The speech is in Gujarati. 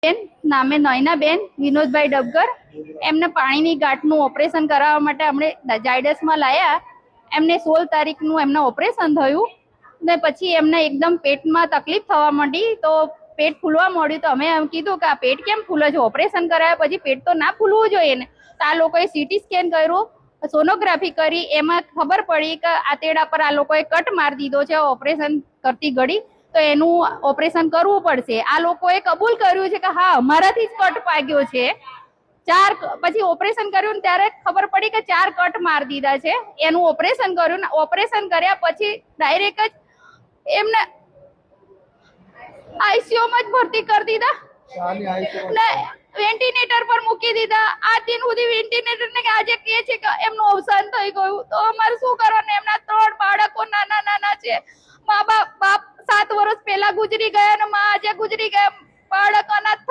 બેન નામે નયનાબેન વિનોદભાઈ ડબગર એમને પાણીની ગાંઠનું ઓપરેશન કરાવવા માટે અમને જાયડસમાં લાયા. એમને 16 તારીખનું એમને ઓપરેશન થયું ને પછી એમને એકદમ પેટમાં તકલીફ થવા માંડી, તો પેટ ફૂલવા માંડ્યું. તો અમે એમ કીધું કે આ પેટ કેમ ફૂલે છે, ઓપરેશન કરાયા પછી પેટ તો ના ફૂલવું જોઈએ ને. તો આ લોકોએ સીટી સ્કેન કર્યું, સોનોગ્રાફી કરી, એમાં ખબર પડી કે આંતરડા પર આ લોકોએ કટ મારી દીધો છે ઓપરેશન કરતી ઘડી, તો એનું ઓપરેશન કરવું પડશે. આ લોકોએ કબૂલ કર્યું છે કે હા અમારાથી જ કટ પાગ્યો છે. પછી ઓપરેશન કર્યું ત્યારે ખબર પડી કે 4 કટ મારી દીધા છે. એનું ઓપરેશન કર્યું ને ઓપરેશન કર્યા પછી ડાયરેક્ટ જ એમને આઈસીયુમાં જ ભરતી કરી દીધા ને વેન્ટિલેટર પર મૂકી દીધા. આ દિન સુધી વેન્ટિલેટર ને આજે કહે છે કે એમનું અવસાન થઈ ગયું. તો અમારે શું કરવાનું? એમના 3 બાળકો નાના નાના છે. બાપ 7 વર્ષ પહેલા ગુજરી ગયા અને માં આજે ગુજરી ગયા. બાળક અનાથ